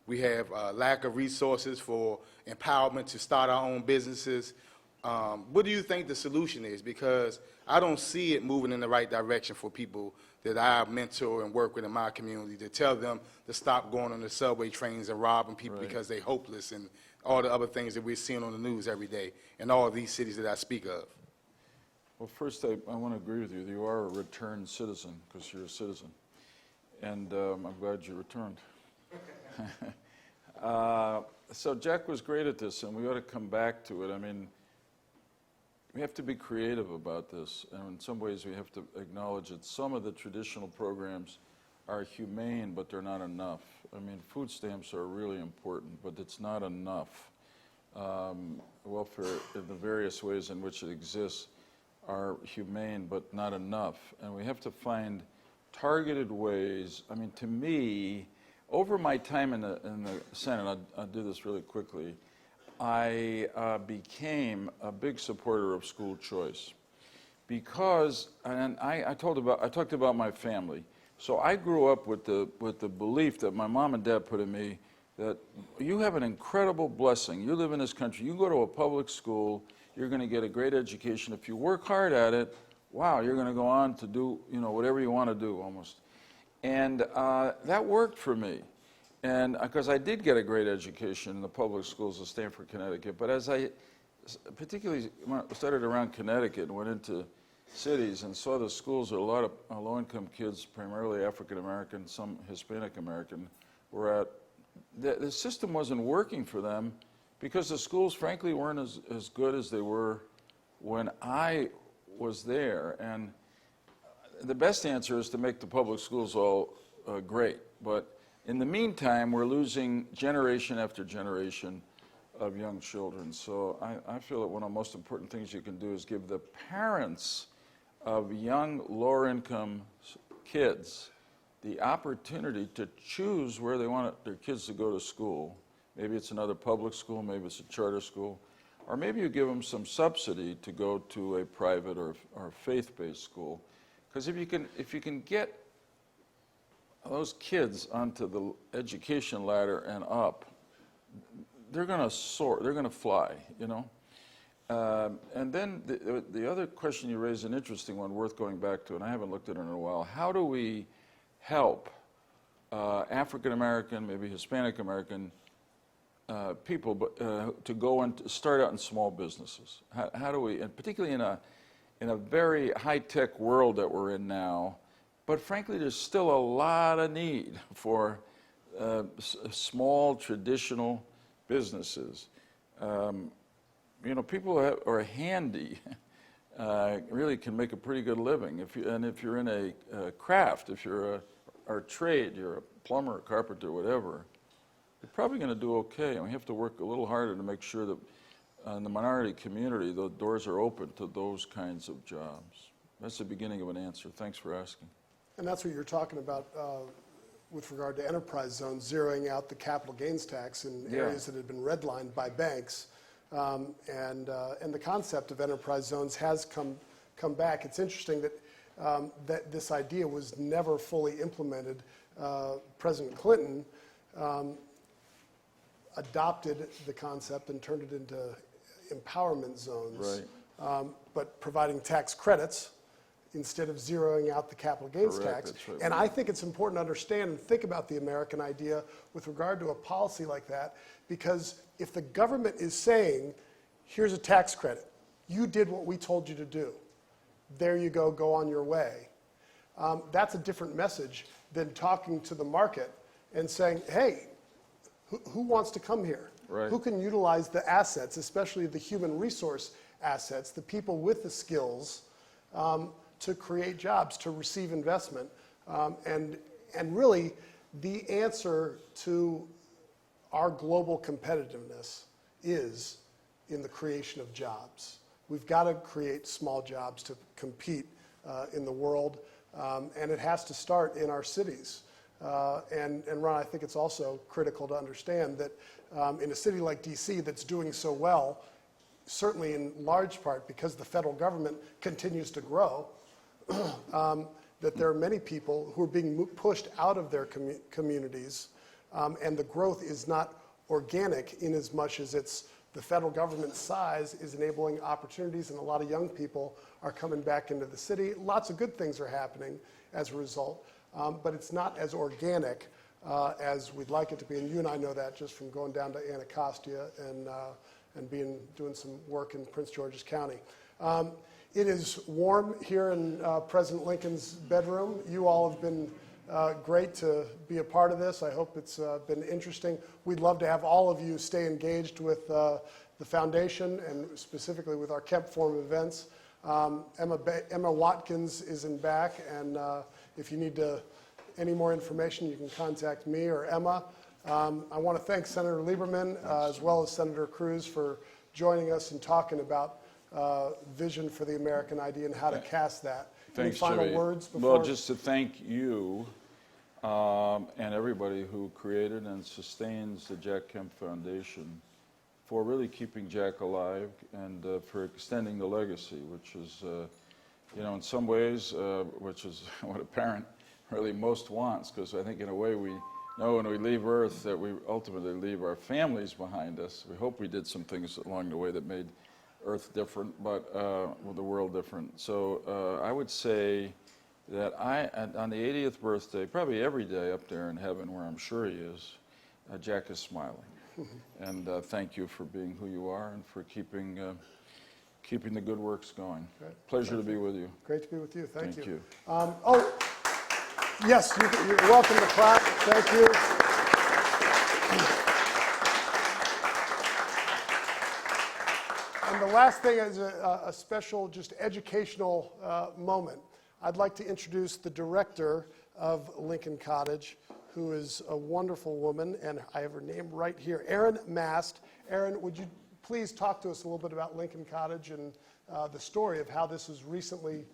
We have lack of resources for empowerment to start our own businesses. What do you think the solution is? Because I don't see it moving in the right direction for people that I mentor and work with in my community, to tell them to stop going on the subway trains and robbing people because they're hopeless, and all the other things that we're seeing on the news every day in all of these cities that I speak of. Well, first, I want to agree with you. You are a returned citizen because you're a citizen. And I'm glad you returned. So Jack was great at this, and we ought to come back to it. I mean, we have to be creative about this, and in some ways we have to acknowledge that some of the traditional programs are humane, but they're not enough. I mean, food stamps are really important, but it's not enough. Welfare, in the various ways in which it exists, are humane, but not enough. And we have to find targeted ways. I mean, to me, over my time in the Senate, I'll do this really quickly, I became a big supporter of school choice because, and I talked about my family. So I grew up with the belief that my mom and dad put in me that you have an incredible blessing. You live in this country. You go to a public school. You're going to get a great education. If you work hard at it, wow, you're going to go on to do whatever you want to do almost. And that worked for me. And because I did get a great education in the public schools of Stamford, Connecticut, but as I particularly started around Connecticut and went into cities and saw the schools where a lot of low-income kids, primarily African American, some Hispanic American, were at, the system wasn't working for them because the schools, frankly, weren't as good as they were when I was there. And the best answer is to make the public schools all great, but in the meantime, we're losing generation after generation of young children. So I feel that one of the most important things you can do is give the parents of young, lower-income kids the opportunity to choose where they want their kids to go to school. Maybe it's another public school, maybe it's a charter school, or maybe you give them some subsidy to go to a private or faith-based school. Because if you can get those kids onto the education ladder and up, they're going to soar, they're going to fly, And then the other question you raised, an interesting one worth going back to, and I haven't looked at it in a while. How do we help African American, maybe Hispanic American people to go and start out in small businesses? How do we, and particularly in a very high-tech world that we're in now, but frankly, there's still a lot of need for small, traditional businesses. People who are handy really can make a pretty good living. If you're in a craft, if you're a trade, you're a plumber, a carpenter, whatever, you're probably going to do okay. And we have to work a little harder to make sure that in the minority community, the doors are open to those kinds of jobs. That's the beginning of an answer. Thanks for asking. And that's what you're talking about with regard to enterprise zones, zeroing out the capital gains tax in areas that had been redlined by banks. And the concept of enterprise zones has come back. It's interesting that this idea was never fully implemented. President Clinton adopted the concept and turned it into empowerment zones, but providing tax credits instead of zeroing out the capital gains tax. Right. And I think it's important to understand and think about the American idea with regard to a policy like that, because if the government is saying, here's a tax credit, you did what we told you to do, there you go on your way, that's a different message than talking to the market and saying, hey, who wants to come here? Right. Who can utilize the assets, especially the human resource assets, the people with the skills to create jobs, to receive investment? And really, the answer to our global competitiveness is in the creation of jobs. We've got to create small jobs to compete in the world, and it has to start in our cities. And Ron, I think it's also critical to understand that in a city like DC that's doing so well, certainly in large part because the federal government continues to grow, that there are many people who are being pushed out of their communities, and the growth is not organic in as much as it's the federal government size is enabling opportunities, and a lot of young people are coming back into the city. Lots of good things are happening as a result, but it's not as organic as we'd like it to be. And you and I know that just from going down to Anacostia and doing some work in Prince George's County. It is warm here in President Lincoln's bedroom. You all have been great to be a part of this. I hope it's been interesting. We'd love to have all of you stay engaged with the foundation and specifically with our Kemp Forum events. Emma Watkins is in back, and if you need any more information, you can contact me or Emma. I want to thank Senator Lieberman as well as Senator Cruz for joining us and talking about vision for the American idea and how to cast that. Thanks, Any final Jimmy. words before? Well, just to thank you and everybody who created and sustains the Jack Kemp Foundation for really keeping Jack alive and for extending the legacy, which is, in some ways, which is what a parent really most wants, because I think in a way we know when we leave Earth that we ultimately leave our families behind us. We hope we did some things along the way that made Earth different, but the world different. So I would say that on the 80th birthday, probably every day up there in heaven, where I'm sure he is, Jack is smiling. And thank you for being who you are and for keeping the good works going. Great. Pleasure to be with you. Great to be with you. Thank you. you. Yes, you're welcome to clap. Thank you. And the last thing is a special, just educational moment. I'd like to introduce the director of Lincoln Cottage, who is a wonderful woman, and I have her name right here, Erin Mast. Erin, would you please talk to us a little bit about Lincoln Cottage and the story of how this was recently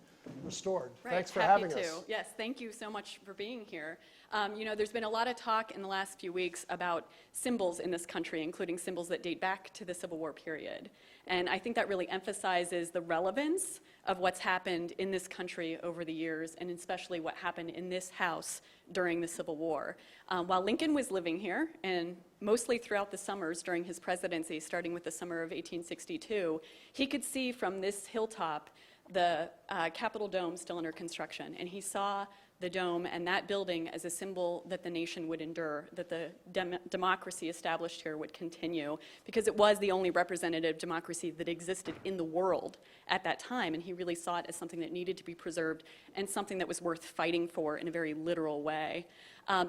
restored? Right, Thanks for happy having to. us. Yes, thank you so much for being here. There's been a lot of talk in the last few weeks about symbols in this country, including symbols that date back to the Civil War period. And I think that really emphasizes the relevance of what's happened in this country over the years, and especially what happened in this house during the Civil War. While Lincoln was living here, and mostly throughout the summers during his presidency, starting with the summer of 1862, he could see from this hilltop the Capitol Dome still under construction, and he saw the dome and that building as a symbol that the nation would endure, that the democracy established here would continue, because it was the only representative democracy that existed in the world at that time, and he really saw it as something that needed to be preserved and something that was worth fighting for in a very literal way.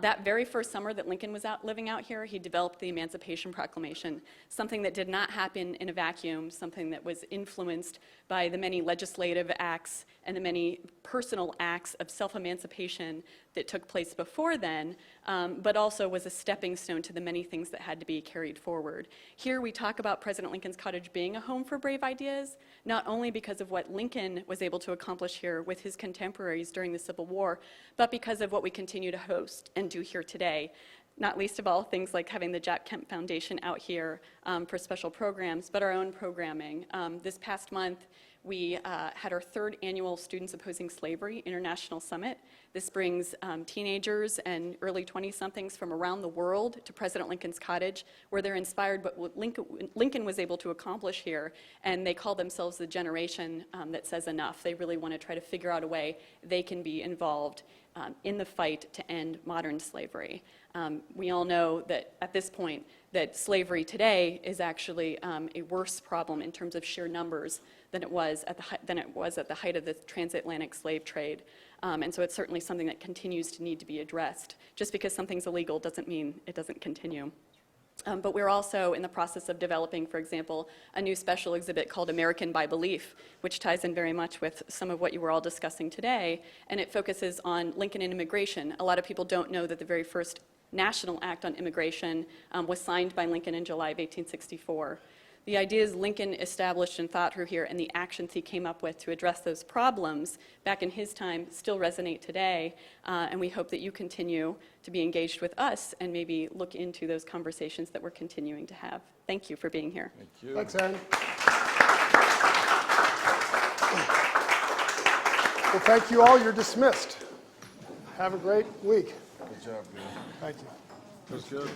That very first summer that Lincoln was living out here, he developed the Emancipation Proclamation, something that did not happen in a vacuum, something that was influenced by the many legislative acts and the many personal acts of self-emancipation that took place before then, but also was a stepping stone to the many things that had to be carried forward. Here we talk about President Lincoln's Cottage being a home for brave ideas, not only because of what Lincoln was able to accomplish here with his contemporaries during the Civil War, but because of what we continue to host and do here today. Not least of all things like having the Jack Kemp Foundation out here for special programs, but our own programming. This past month, we had our third annual Students Opposing Slavery International Summit. This brings teenagers and early 20-somethings from around the world to President Lincoln's Cottage, where they're inspired by what Lincoln was able to accomplish here, and they call themselves the generation that says enough. They really want to try to figure out a way they can be involved in the fight to end modern slavery. We all know that at this point that slavery today is actually a worse problem in terms of sheer numbers than it was at the height of the transatlantic slave trade. And so it's certainly something that continues to need to be addressed. Just because something's illegal doesn't mean it doesn't continue. But we're also in the process of developing, for example, a new special exhibit called American by Belief, which ties in very much with some of what you were all discussing today, and it focuses on Lincoln and immigration. A lot of people don't know that the very first National Act on Immigration was signed by Lincoln in July of 1864. The ideas Lincoln established and thought through here and the actions he came up with to address those problems back in his time still resonate today, and we hope that you continue to be engaged with us and maybe look into those conversations that we're continuing to have. Thank you for being here. Thank you. Thanks, Aaron. Well, thank you all. You're dismissed. Have a great week. Good job, man. Thank you. That's good.